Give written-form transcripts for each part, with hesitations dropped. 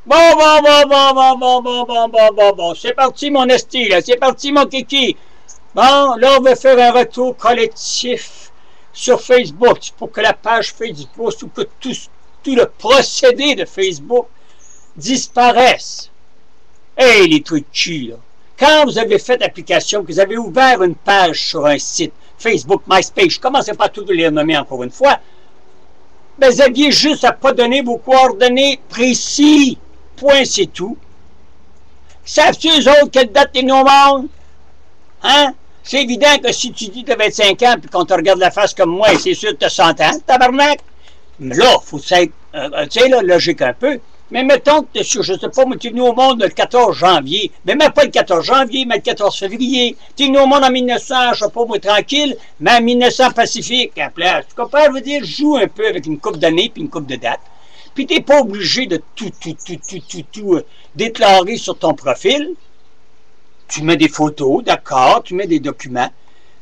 Bon. C'est parti, mon esti, là. C'est parti, mon kiki. Bon, là, on va faire un retour collectif sur Facebook pour que la page Facebook, ou que tout le procédé de Facebook disparaisse. Hey, les trucs de cul, là. Quand vous avez fait l'application, que vous avez ouvert une page sur un site, Facebook, MySpace, je ne commencerai pas à tous les nommer encore une fois, ben, vous aviez juste à pas donner vos coordonnées précises. Point, c'est tout. Savent-tu eux autres quelle date t'es né au monde? Hein? C'est évident que si tu dis que tu as 25 ans et qu'on te regarde la face comme moi, c'est sûr que tu as 100 ans, tabarnak. Mais là, il faut être, tu sais, là, logique un peu. Mais mettons que tu es sûr, je ne sais pas, mais tu es venu au monde le 14 janvier. Mais même pas le 14 janvier, mais le 14 février. Tu es venu au monde en 1900, je ne sais pas, moi, tranquille, mais en 1900 pacifique, à la place. Tu comprends? Je veux dire, joue un peu avec une coupe d'années puis une coupe de dates. Puis tu n'es pas obligé de tout déclarer sur ton profil. Tu mets des photos, d'accord, tu mets des documents,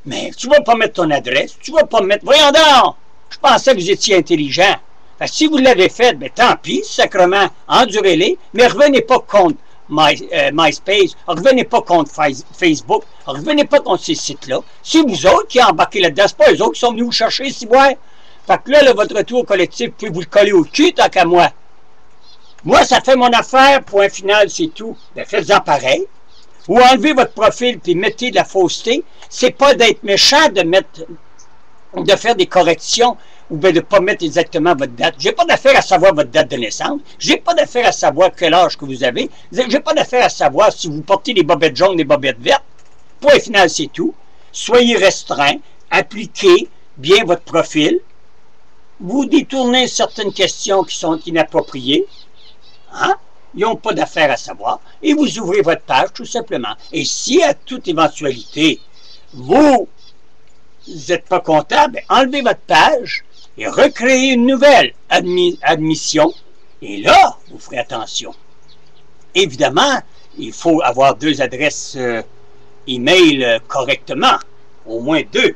mais tu ne vas pas mettre ton adresse, tu ne vas pas mettre... Voyons donc! Je pensais que vous étiez intelligent. Fait que si vous l'avez fait, ben tant pis, sacrement, endurez-les, mais revenez pas contre MySpace, revenez pas contre Facebook, revenez pas contre ces sites-là. C'est vous autres qui embarquez là-dedans, c'est pas eux autres qui sont venus vous chercher, si ouais. Fait que là, votre retour collectif, vous pouvez vous le coller au cul, tant qu'à moi. Moi, ça fait mon affaire, point final, c'est tout. Ben faites-en pareil. Ou enlevez votre profil puis mettez de la fausseté. C'est pas d'être méchant de faire des corrections ou bien de ne pas mettre exactement votre date. J'ai pas d'affaire à savoir votre date de naissance. J'ai pas d'affaire à savoir quel âge que vous avez. J'ai pas d'affaire à savoir si vous portez des bobettes jaunes, des bobettes vertes. Point final, c'est tout. Soyez restreint. Appliquez bien votre profil. Vous détournez certaines questions qui sont inappropriées. Hein? Ils n'ont pas d'affaire à savoir. Et vous ouvrez votre page, tout simplement. Et si, à toute éventualité, vous n'êtes pas content, ben enlevez votre page et recréez une nouvelle admission. Et là, vous ferez attention. Évidemment, il faut avoir 2 adresses email correctement. Au moins 2.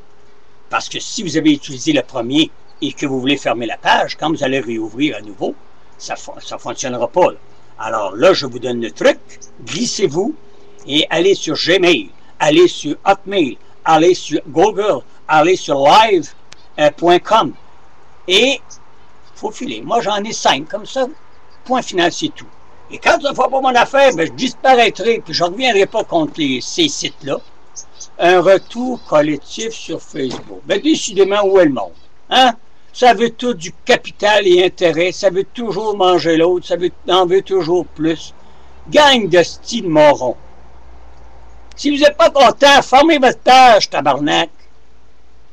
Parce que si vous avez utilisé le premier et que vous voulez fermer la page, quand vous allez réouvrir à nouveau, ça ne fonctionnera pas. Là. Alors là, je vous donne le truc, glissez-vous et allez sur Gmail, allez sur Hotmail, allez sur Google, allez sur live.com et faut filer. Moi, j'en ai 5 comme ça. Point final, c'est tout. Et quand ça ne fera pas mon affaire, ben, je disparaîtrai et je ne reviendrai pas contre ces sites-là. Un retour collectif sur Facebook. Ben, décidément, où est le monde? Hein? Ça veut tout du capital et intérêt, ça veut toujours manger l'autre, ça en veut toujours plus. Gang de style moron. Si vous n'êtes pas content, fermez votre page, tabarnak.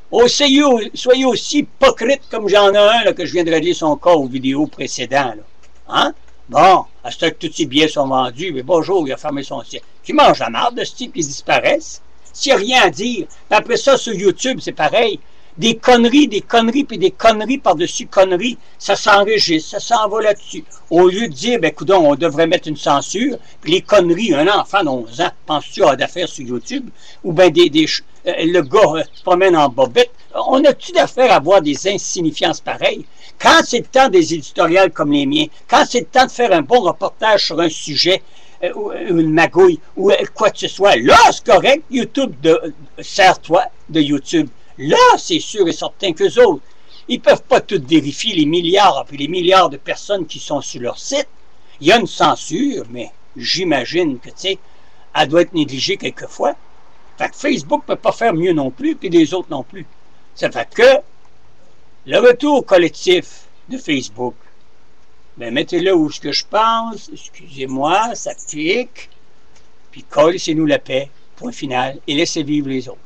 Oh, soyez aussi hypocrite comme j'en ai un là, que je viens de régler son cas aux vidéos précédentes. Là. Hein? Bon, à ce que tous ces billets sont vendus, mais bonjour, il a fermé son site. Qui mange la marde de ce type qui disparaissent? S'il n'y a rien à dire. Puis après ça, sur YouTube, c'est pareil. Des conneries, puis des conneries par-dessus conneries, ça s'enregistre, ça s'en va là-dessus. Au lieu de dire, ben, coudonc, on devrait mettre une censure, puis les conneries, un enfant d'11 ans, penses-tu à d'affaires sur YouTube? Ou bien le gars se promène en bobette. On a-tu d'affaires à voir des insignifiances pareilles? Quand c'est le temps des éditoriales comme les miens, quand c'est le temps de faire un bon reportage sur un sujet, une magouille, ou quoi que ce soit, là, c'est correct, YouTube, sers-toi de YouTube. Là, c'est sûr et certain qu'eux autres, ils ne peuvent pas tout vérifier les milliards et les milliards de personnes qui sont sur leur site. Il y a une censure, mais j'imagine que, tu sais, elle doit être négligée quelquefois. Fait que Facebook ne peut pas faire mieux non plus, puis les autres non plus. Ça fait que le retour collectif de Facebook, ben mettez-le où ce que je pense, excusez-moi, ça pique, puis collez-nous la paix, point final, et laissez vivre les autres.